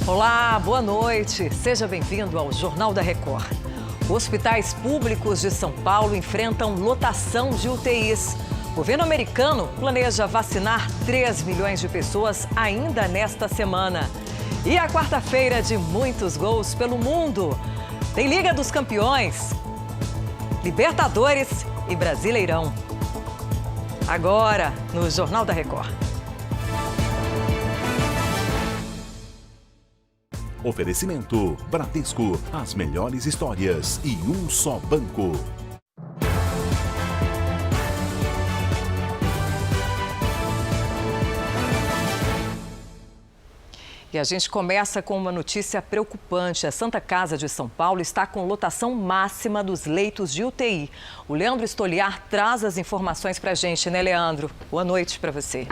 Olá, boa noite. Seja bem-vindo ao Jornal da Record. Hospitais públicos de São Paulo enfrentam lotação de UTIs. O governo americano planeja vacinar 3 milhões de pessoas ainda nesta semana. E a quarta-feira de muitos gols pelo mundo. Tem Liga dos Campeões, Libertadores e Brasileirão. Agora, no Jornal da Record. Oferecimento Bradesco, as melhores histórias e um só banco. E a gente começa com uma notícia preocupante. A Santa Casa de São Paulo está com lotação máxima dos leitos de UTI. O Leandro Stoliar traz as informações para a gente, né, Leandro? Boa noite para você.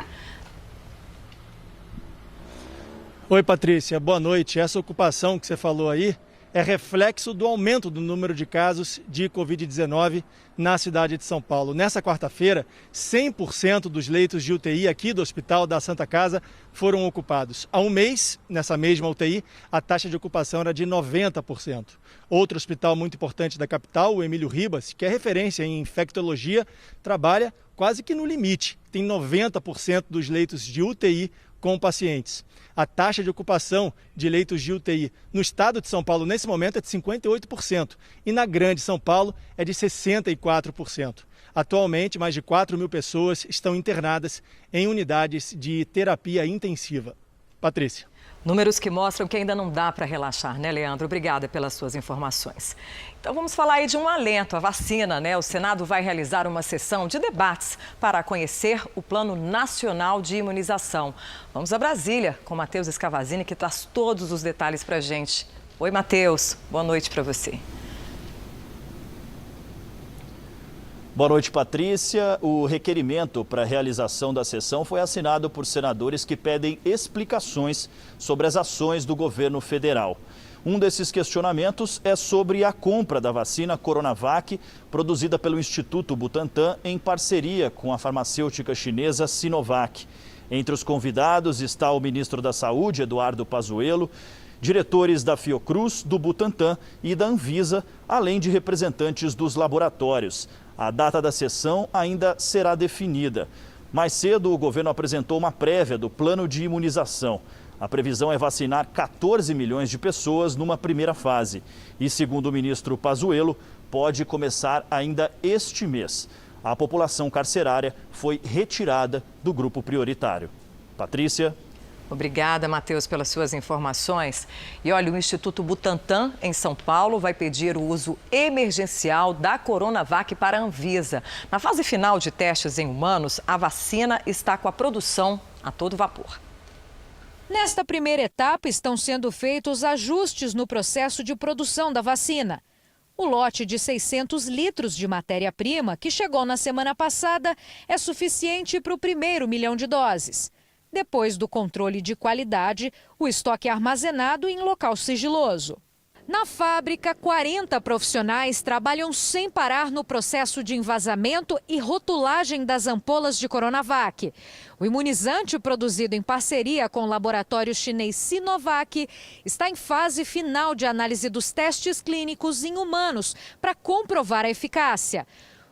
Oi, Patrícia, boa noite. Essa ocupação que você falou aí é reflexo do aumento do número de casos de Covid-19 na cidade de São Paulo. Nessa quarta-feira, 100% dos leitos de UTI aqui do Hospital da Santa Casa foram ocupados. Há um mês, nessa mesma UTI, a taxa de ocupação era de 90%. Outro hospital muito importante da capital, o Emílio Ribas, que é referência em infectologia, trabalha quase que no limite. Tem 90% dos leitos de UTI com pacientes. A taxa de ocupação de leitos de UTI no estado de São Paulo, nesse momento, é de 58% e na Grande São Paulo é de 64%. Atualmente, mais de 4 mil pessoas estão internadas em unidades de terapia intensiva. Patrícia. Números que mostram que ainda não dá para relaxar, né, Leandro? Obrigada pelas suas informações. Então vamos falar aí de um alento, a vacina, né? O Senado vai realizar uma sessão de debates para conhecer o Plano Nacional de Imunização. Vamos a Brasília com Matheus Escavazini, que traz todos os detalhes para a gente. Oi, Matheus. Boa noite para você. Boa noite, Patrícia. O requerimento para a realização da sessão foi assinado por senadores que pedem explicações sobre as ações do governo federal. Um desses questionamentos é sobre a compra da vacina Coronavac, produzida pelo Instituto Butantan em parceria com a farmacêutica chinesa Sinovac. Entre os convidados está o ministro da Saúde, Eduardo Pazuello, diretores da Fiocruz, do Butantan e da Anvisa, além de representantes dos laboratórios. A data da sessão ainda será definida. Mais cedo, o governo apresentou uma prévia do plano de imunização. A previsão é vacinar 14 milhões de pessoas numa primeira fase. E, segundo o ministro Pazuello, pode começar ainda este mês. A população carcerária foi retirada do grupo prioritário. Patrícia. Obrigada, Matheus, pelas suas informações. E olha, o Instituto Butantan, em São Paulo, vai pedir o uso emergencial da Coronavac para a Anvisa. Na fase final de testes em humanos, a vacina está com a produção a todo vapor. Nesta primeira etapa, estão sendo feitos ajustes no processo de produção da vacina. O lote de 600 litros de matéria-prima, que chegou na semana passada, é suficiente para o primeiro 1 milhão de doses. Depois do controle de qualidade, o estoque é armazenado em local sigiloso. Na fábrica, 40 profissionais trabalham sem parar no processo de envasamento e rotulagem das ampolas de Coronavac. O imunizante, produzido em parceria com o laboratório chinês Sinovac, está em fase final de análise dos testes clínicos em humanos para comprovar a eficácia.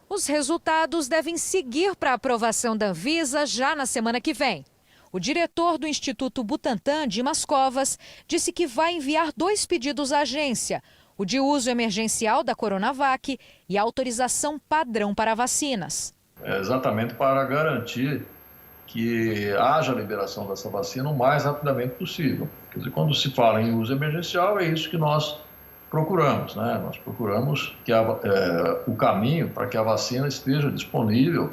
Os resultados devem seguir para a aprovação da Anvisa já na semana que vem. O diretor do Instituto Butantan, Dimas Covas, disse que vai enviar 2 pedidos à agência: o de uso emergencial da Coronavac e a autorização padrão para vacinas. É exatamente para garantir que haja a liberação dessa vacina o mais rapidamente possível. Quer dizer, quando se fala em uso emergencial, é isso que nós procuramos, né? Nós procuramos que o caminho para que a vacina esteja disponível,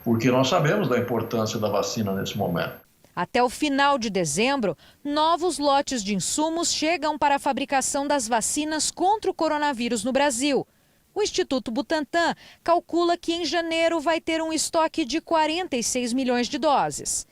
porque nós sabemos da importância da vacina nesse momento. Até o final de dezembro, novos lotes de insumos chegam para a fabricação das vacinas contra o coronavírus no Brasil. O Instituto Butantan calcula que em janeiro vai ter um estoque de 46 milhões de doses.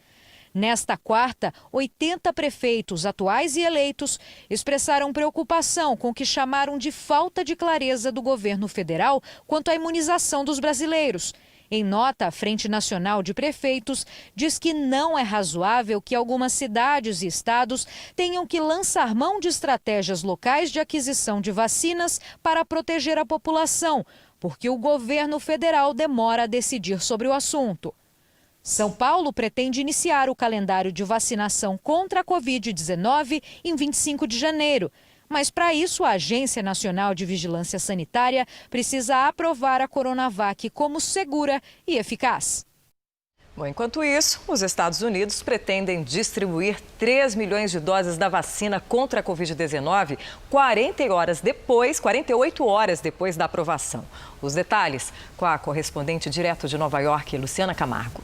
Nesta quarta, 80 prefeitos atuais e eleitos expressaram preocupação com o que chamaram de falta de clareza do governo federal quanto à imunização dos brasileiros. Em nota, a Frente Nacional de Prefeitos diz que não é razoável que algumas cidades e estados tenham que lançar mão de estratégias locais de aquisição de vacinas para proteger a população, porque o governo federal demora a decidir sobre o assunto. São Paulo pretende iniciar o calendário de vacinação contra a Covid-19 em 25 de janeiro. Mas, para isso, a Agência Nacional de Vigilância Sanitária precisa aprovar a Coronavac como segura e eficaz. Bom, enquanto isso, os Estados Unidos pretendem distribuir 3 milhões de doses da vacina contra a Covid-19 48 horas depois da aprovação. Os detalhes com a correspondente direto de Nova York, Luciana Camargo.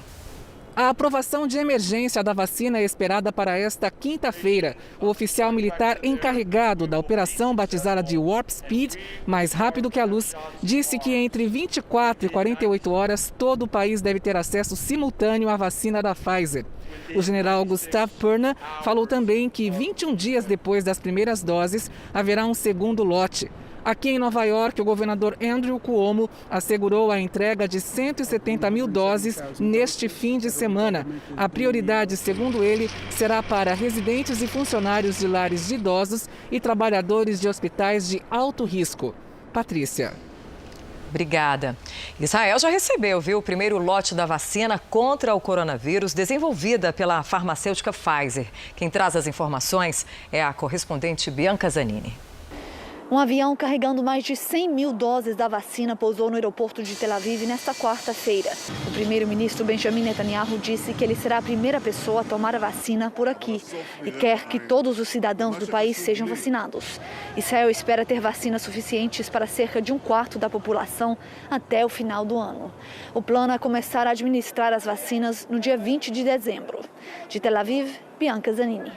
A aprovação de emergência da vacina é esperada para esta quinta-feira. O oficial militar encarregado da operação batizada de Warp Speed, mais rápido que a luz, disse que entre 24 e 48 horas todo o país deve ter acesso simultâneo à vacina da Pfizer. O general Gustave Perna falou também que 21 dias depois das primeiras doses haverá um segundo lote. Aqui em Nova York, o governador Andrew Cuomo assegurou a entrega de 170 mil doses neste fim de semana. A prioridade, segundo ele, será para residentes e funcionários de lares de idosos e trabalhadores de hospitais de alto risco. Patrícia. Obrigada. Israel já recebeu, o primeiro lote da vacina contra o coronavírus desenvolvida pela farmacêutica Pfizer. Quem traz as informações é a correspondente Bianca Zanini. Um avião carregando mais de 100 mil doses da vacina pousou no aeroporto de Tel Aviv nesta quarta-feira. O primeiro-ministro Benjamin Netanyahu disse que ele será a primeira pessoa a tomar a vacina por aqui e quer que todos os cidadãos do país sejam vacinados. Israel espera ter vacinas suficientes para cerca de 1/4 da população até o final do ano. O plano é começar a administrar as vacinas no dia 20 de dezembro. De Tel Aviv, Bianca Zanini.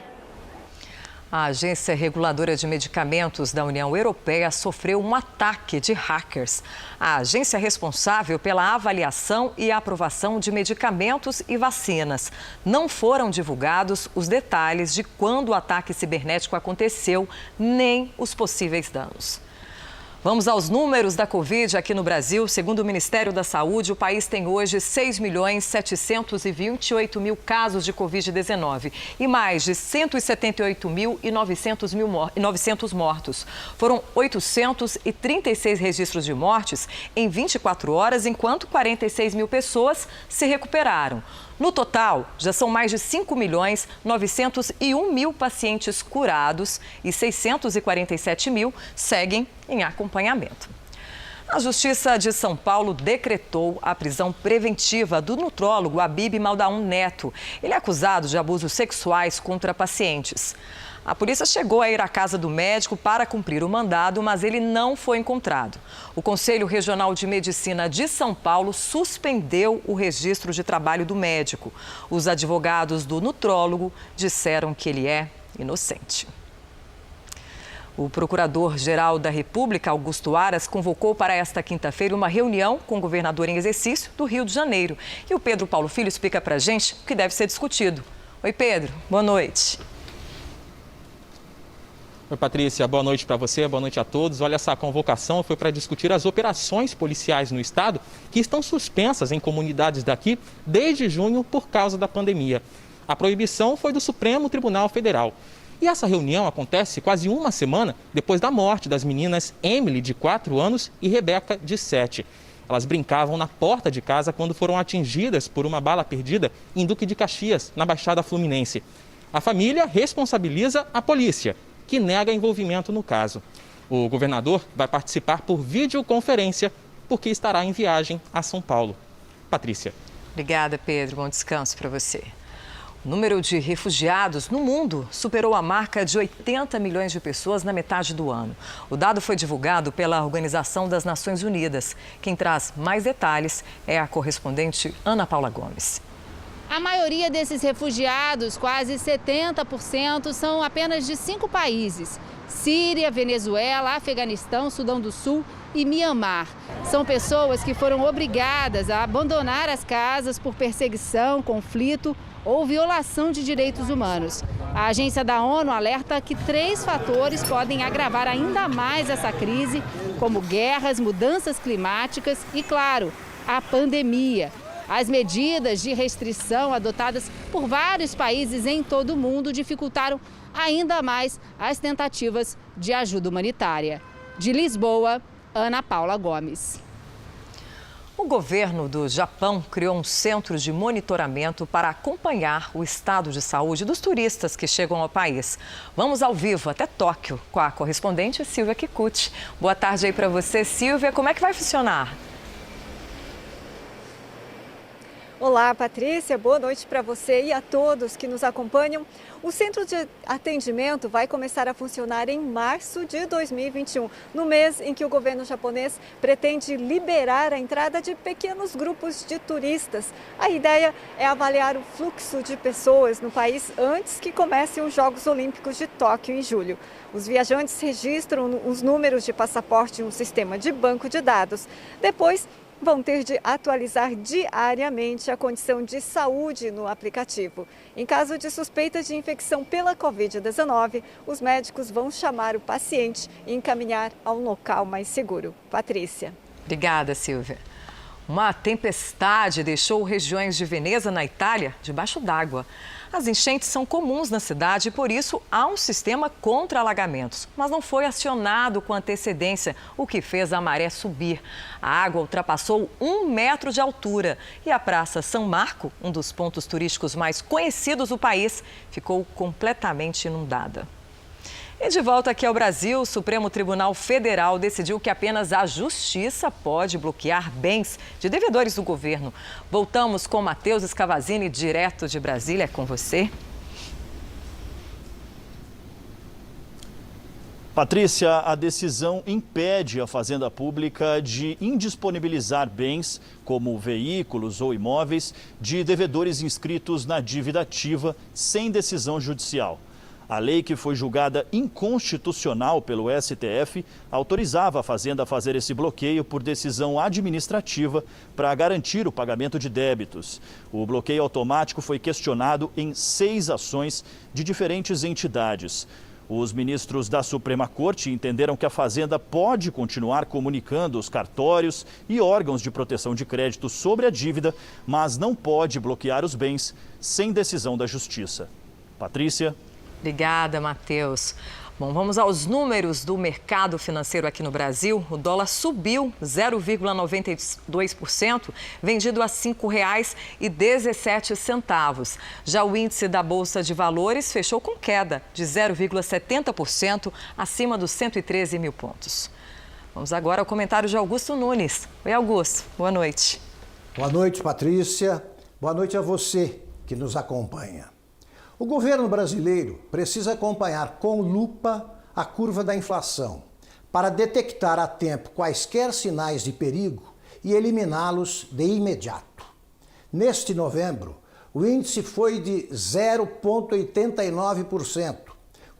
A Agência Reguladora de Medicamentos da União Europeia sofreu um ataque de hackers. A agência é responsável pela avaliação e aprovação de medicamentos e vacinas. Não foram divulgados os detalhes de quando o ataque cibernético aconteceu, nem os possíveis danos. Vamos aos números da Covid aqui no Brasil. Segundo o Ministério da Saúde, o país tem hoje 6.728.000 casos de Covid-19 e mais de 178.900 mortos. Foram 836 registros de mortes em 24 horas, enquanto 46 mil pessoas se recuperaram. No total, já são mais de 5.901.000 pacientes curados e 647 mil seguem em acompanhamento. A Justiça de São Paulo decretou a prisão preventiva do nutrólogo Habib Maldaun Neto. Ele é acusado de abusos sexuais contra pacientes. A polícia chegou a ir à casa do médico para cumprir o mandado, mas ele não foi encontrado. O Conselho Regional de Medicina de São Paulo suspendeu o registro de trabalho do médico. Os advogados do nutrólogo disseram que ele é inocente. O Procurador-Geral da República, Augusto Aras, convocou para esta quinta-feira uma reunião com o governador em exercício do Rio de Janeiro. E o Pedro Paulo Filho explica para a gente o que deve ser discutido. Oi, Pedro. Boa noite. Oi, Patrícia, boa noite para você, boa noite a todos. Olha, essa convocação foi para discutir as operações policiais no estado que estão suspensas em comunidades daqui desde junho por causa da pandemia. A proibição foi do Supremo Tribunal Federal. E essa reunião acontece quase uma semana depois da morte das meninas Emily, de 4 anos, e Rebeca, de 7. Elas brincavam na porta de casa quando foram atingidas por uma bala perdida em Duque de Caxias, na Baixada Fluminense. A família responsabiliza a polícia, que nega envolvimento no caso. O governador vai participar por videoconferência, porque estará em viagem a São Paulo. Patrícia. Obrigada, Pedro. Bom descanso para você. O número de refugiados no mundo superou a marca de 80 milhões de pessoas na metade do ano. O dado foi divulgado pela Organização das Nações Unidas. Quem traz mais detalhes é a correspondente Ana Paula Gomes. A maioria desses refugiados, quase 70%, são apenas de 5 países: Síria, Venezuela, Afeganistão, Sudão do Sul e Mianmar. São pessoas que foram obrigadas a abandonar as casas por perseguição, conflito ou violação de direitos humanos. A agência da ONU alerta que 3 fatores podem agravar ainda mais essa crise, como guerras, mudanças climáticas e, claro, a pandemia. As medidas de restrição adotadas por vários países em todo o mundo dificultaram ainda mais as tentativas de ajuda humanitária. De Lisboa, Ana Paula Gomes. O governo do Japão criou um centro de monitoramento para acompanhar o estado de saúde dos turistas que chegam ao país. Vamos ao vivo até Tóquio com a correspondente Silvia Kikuchi. Boa tarde aí para você, Silvia. Como é que vai funcionar? Olá, Patrícia. Boa noite para você e a todos que nos acompanham. O centro de atendimento vai começar a funcionar em março de 2021, no mês em que o governo japonês pretende liberar a entrada de pequenos grupos de turistas. A ideia é avaliar o fluxo de pessoas no país antes que comecem os Jogos Olímpicos de Tóquio em julho. Os viajantes registram os números de passaporte em um sistema de banco de dados. Depois, vão ter de atualizar diariamente a condição de saúde no aplicativo. Em caso de suspeita de infecção pela Covid-19, os médicos vão chamar o paciente e encaminhar a um local mais seguro. Patrícia. Obrigada, Silvia. Uma tempestade deixou regiões de Veneza, na Itália, debaixo d'água. As enchentes são comuns na cidade e, por isso, há um sistema contra alagamentos. Mas não foi acionado com antecedência, o que fez a maré subir. A água ultrapassou 1 metro de altura e a Praça São Marco, um dos pontos turísticos mais conhecidos do país, ficou completamente inundada. E de volta aqui ao Brasil, o Supremo Tribunal Federal decidiu que apenas a Justiça pode bloquear bens de devedores do governo. Voltamos com Matheus Scavazini, direto de Brasília. É com você. Patrícia, a decisão impede a Fazenda Pública de indisponibilizar bens, como veículos ou imóveis, de devedores inscritos na dívida ativa sem decisão judicial. A lei, que foi julgada inconstitucional pelo STF, autorizava a Fazenda a fazer esse bloqueio por decisão administrativa para garantir o pagamento de débitos. O bloqueio automático foi questionado em 6 ações de diferentes entidades. Os ministros da Suprema Corte entenderam que a Fazenda pode continuar comunicando os cartórios e órgãos de proteção de crédito sobre a dívida, mas não pode bloquear os bens sem decisão da Justiça. Patrícia. Obrigada, Matheus. Bom, vamos aos números do mercado financeiro aqui no Brasil. O dólar subiu 0,92%, vendido a R$ 5,17. Já o índice da Bolsa de Valores fechou com queda de 0,70%, acima dos 113 mil pontos. Vamos agora ao comentário de Augusto Nunes. Oi, Augusto. Boa noite. Boa noite, Patrícia. Boa noite a você que nos acompanha. O governo brasileiro precisa acompanhar com lupa a curva da inflação para detectar a tempo quaisquer sinais de perigo e eliminá-los de imediato. Neste novembro, o índice foi de 0,89%,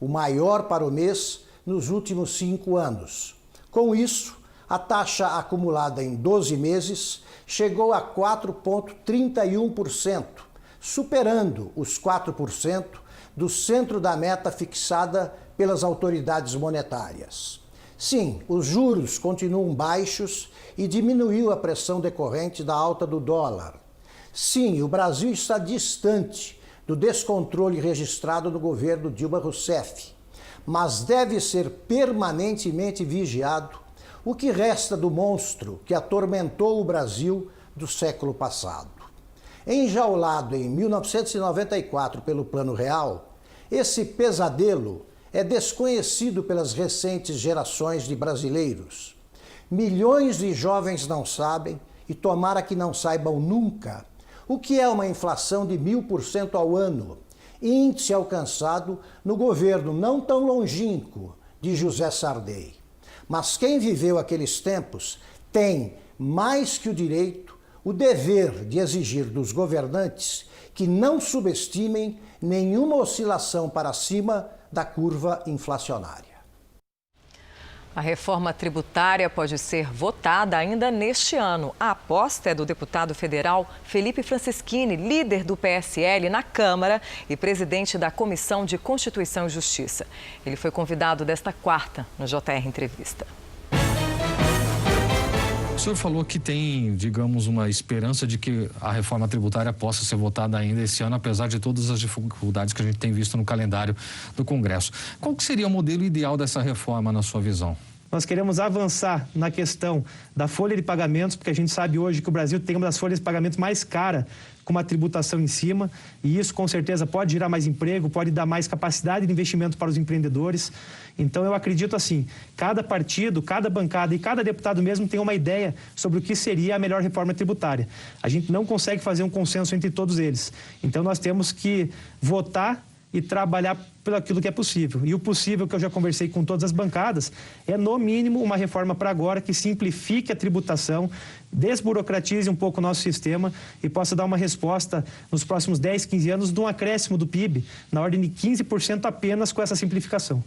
o maior para o mês nos últimos 5 anos. Com isso, a taxa acumulada em 12 meses chegou a 4,31%, superando os 4% do centro da meta fixada pelas autoridades monetárias. Sim, os juros continuam baixos e diminuiu a pressão decorrente da alta do dólar. Sim, o Brasil está distante do descontrole registrado no governo Dilma Rousseff, mas deve ser permanentemente vigiado o que resta do monstro que atormentou o Brasil do século passado. Enjaulado em 1994 pelo Plano Real, esse pesadelo é desconhecido pelas recentes gerações de brasileiros. Milhões de jovens não sabem, e tomara que não saibam nunca, o que é uma inflação de 1000% ao ano, índice alcançado no governo não tão longínquo de José Sarney. Mas quem viveu aqueles tempos tem, mais que o direito, o dever de exigir dos governantes que não subestimem nenhuma oscilação para cima da curva inflacionária. A reforma tributária pode ser votada ainda neste ano. A aposta é do deputado federal Felipe Francischini, líder do PSL na Câmara e presidente da Comissão de Constituição e Justiça. Ele foi convidado desta quarta no JR Entrevista. O senhor falou que tem, digamos, uma esperança de que a reforma tributária possa ser votada ainda esse ano, apesar de todas as dificuldades que a gente tem visto no calendário do Congresso. Qual que seria o modelo ideal dessa reforma, na sua visão? Nós queremos avançar na questão da folha de pagamentos, porque a gente sabe hoje que o Brasil tem uma das folhas de pagamentos mais caras, com uma tributação em cima, e isso com certeza pode gerar mais emprego, pode dar mais capacidade de investimento para os empreendedores. Então eu acredito assim, cada partido, cada bancada e cada deputado mesmo tem uma ideia sobre o que seria a melhor reforma tributária. A gente não consegue fazer um consenso entre todos eles. Então nós temos que votar e trabalhar pelo aquilo que é possível. E o possível, que eu já conversei com todas as bancadas, é no mínimo uma reforma para agora que simplifique a tributação, desburocratize um pouco o nosso sistema e possa dar uma resposta nos próximos 10, 15 anos de um acréscimo do PIB na ordem de 15% apenas com essa simplificação.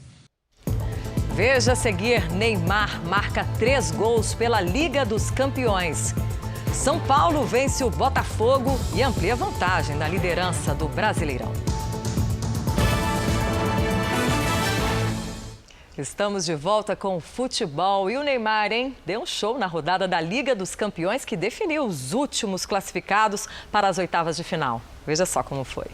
Veja a seguir, Neymar marca 3 gols pela Liga dos Campeões. São Paulo vence o Botafogo e amplia vantagem na liderança do Brasileirão. Estamos de volta com o futebol e o Neymar, hein? Deu um show na rodada da Liga dos Campeões que definiu os últimos classificados para as oitavas de final. Veja só como foi.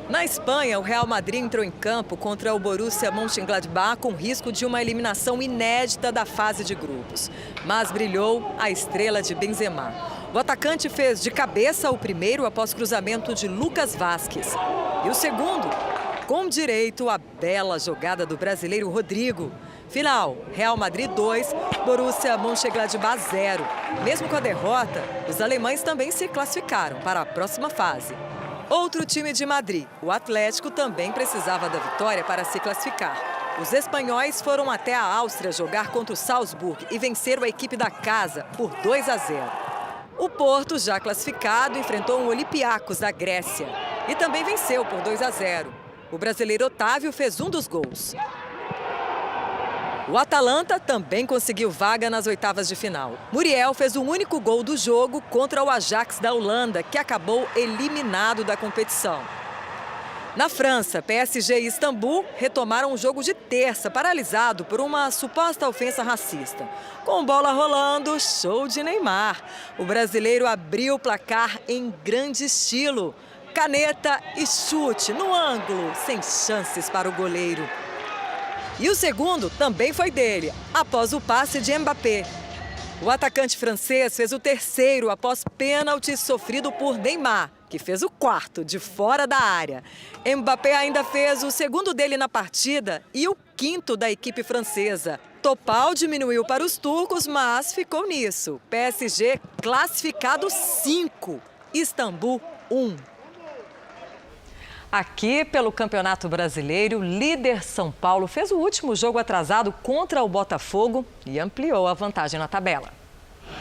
Na Espanha, o Real Madrid entrou em campo contra o Borussia Mönchengladbach com risco de uma eliminação inédita da fase de grupos. Mas brilhou a estrela de Benzema. O atacante fez de cabeça o primeiro após cruzamento de Lucas Vázquez. E o segundo, com direito à bela jogada do brasileiro Rodrigo. Final, Real Madrid 2, Borussia Mönchengladbach 0. Mesmo com a derrota, os alemães também se classificaram para a próxima fase. Outro time de Madrid, o Atlético, também precisava da vitória para se classificar. Os espanhóis foram até a Áustria jogar contra o Salzburg e venceram a equipe da casa por 2-0. O Porto, já classificado, enfrentou o Olympiacos da Grécia e também venceu por 2-0. O brasileiro Otávio fez um dos gols. O Atalanta também conseguiu vaga nas oitavas de final. Muriel fez o único gol do jogo contra o Ajax da Holanda, que acabou eliminado da competição. Na França, PSG e Istambul retomaram o jogo de terça, paralisado por uma suposta ofensa racista. Com bola rolando, show de Neymar. O brasileiro abriu o placar em grande estilo. Caneta e chute no ângulo, sem chances para o goleiro. E o segundo também foi dele, após o passe de Mbappé. O atacante francês fez o terceiro após pênalti sofrido por Neymar, que fez o quarto de fora da área. Mbappé ainda fez o segundo dele na partida e o quinto da equipe francesa. Topal diminuiu para os turcos, mas ficou nisso. PSG classificado 5, Istambul 1. Aqui, pelo Campeonato Brasileiro, o líder São Paulo fez o último jogo atrasado contra o Botafogo e ampliou a vantagem na tabela.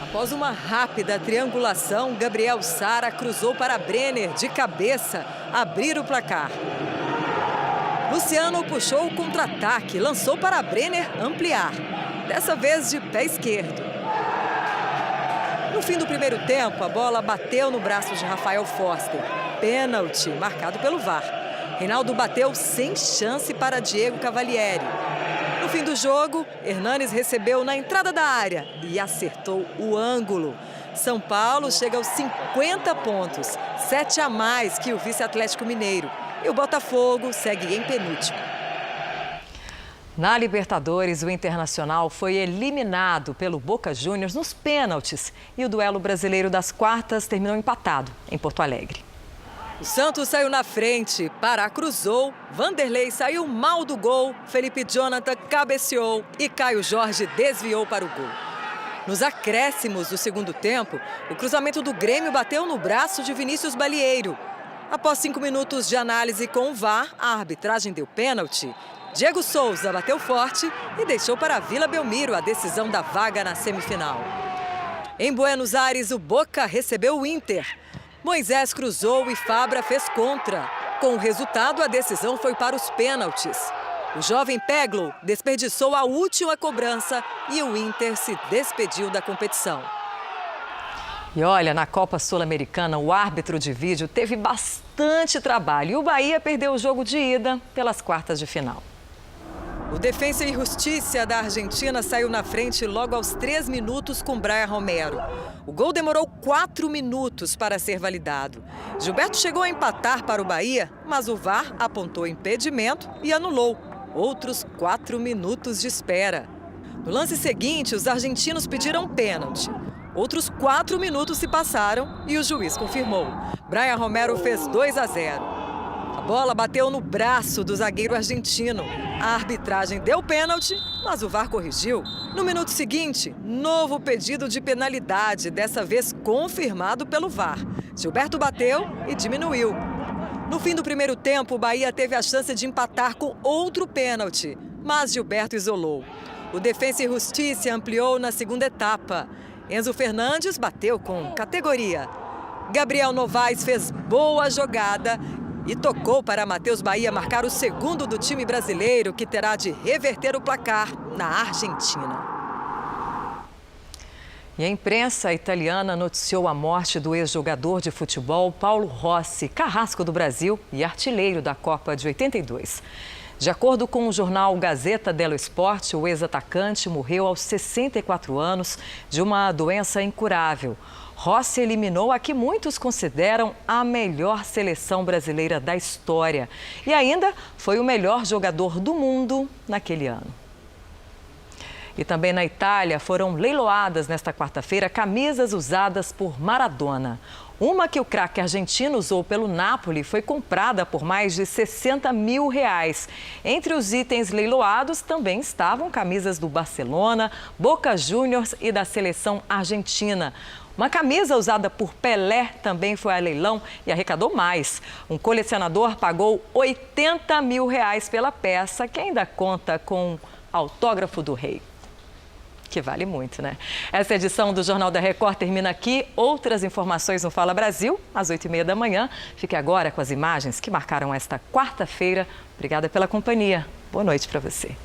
Após uma rápida triangulação, Gabriel Sara cruzou para Brenner de cabeça abrir o placar. Luciano puxou o contra-ataque, lançou para Brenner ampliar, dessa vez de pé esquerdo. No fim do primeiro tempo, a bola bateu no braço de Rafael Foster. Pênalti, marcado pelo VAR. Reinaldo bateu sem chance para Diego Cavalieri. No fim do jogo, Hernanes recebeu na entrada da área e acertou o ângulo. São Paulo chega aos 50 pontos, 7 a mais que o vice-Atlético Mineiro. E o Botafogo segue em penúltimo. Na Libertadores, o Internacional foi eliminado pelo Boca Juniors nos pênaltis. E o duelo brasileiro das quartas terminou empatado em Porto Alegre. O Santos saiu na frente, Pará cruzou, Vanderlei saiu mal do gol, Felipe Jonathan cabeceou e Caio Jorge desviou para o gol. Nos acréscimos do segundo tempo, o cruzamento do Grêmio bateu no braço de Vinícius Balieiro. Após 5 minutos de análise com o VAR, a arbitragem deu pênalti. Diego Souza bateu forte e deixou para a Vila Belmiro a decisão da vaga na semifinal. Em Buenos Aires, o Boca recebeu o Inter. Moisés cruzou e Fabra fez contra. Com o resultado, a decisão foi para os pênaltis. O jovem Peglo desperdiçou a última cobrança e o Inter se despediu da competição. E olha, na Copa Sul-Americana, o árbitro de vídeo teve bastante trabalho e o Bahia perdeu o jogo de ida pelas quartas de final. O Defensa e Justiça da Argentina saiu na frente logo aos 3 minutos com Brian Romero. O gol demorou 4 minutos para ser validado. Gilberto chegou a empatar para o Bahia, mas o VAR apontou impedimento e anulou. Outros 4 minutos de espera. No lance seguinte, os argentinos pediram pênalti. Outros 4 minutos se passaram e o juiz confirmou. Brian Romero fez 2-0. A bola bateu no braço do zagueiro argentino. A arbitragem deu pênalti, mas o VAR corrigiu. No minuto seguinte, novo pedido de penalidade, dessa vez confirmado pelo VAR. Gilberto bateu e diminuiu. No fim do primeiro tempo, o Bahia teve a chance de empatar com outro pênalti, mas Gilberto isolou. O Defensa e Justiça ampliou na segunda etapa. Enzo Fernandes bateu com categoria. Gabriel Novaes fez boa jogada e tocou para Matheus Bahia marcar o segundo do time brasileiro, que terá de reverter o placar na Argentina. E a imprensa italiana noticiou a morte do ex-jogador de futebol Paulo Rossi, carrasco do Brasil e artilheiro da Copa de 82. De acordo com o jornal Gazzetta dello Sport, o ex-atacante morreu aos 64 anos de uma doença incurável. Rossi eliminou a que muitos consideram a melhor seleção brasileira da história. E ainda foi o melhor jogador do mundo naquele ano. E também na Itália foram leiloadas nesta quarta-feira camisas usadas por Maradona. Uma que o craque argentino usou pelo Napoli foi comprada por mais de R$60 mil. Entre os itens leiloados também estavam camisas do Barcelona, Boca Juniors e da seleção argentina. Uma camisa usada por Pelé também foi a leilão e arrecadou mais. Um colecionador pagou R$80 mil pela peça, que ainda conta com autógrafo do rei. Que vale muito, né? Essa edição do Jornal da Record termina aqui. Outras informações no Fala Brasil, às 8h30 da manhã. Fique agora com as imagens que marcaram esta quarta-feira. Obrigada pela companhia. Boa noite para você.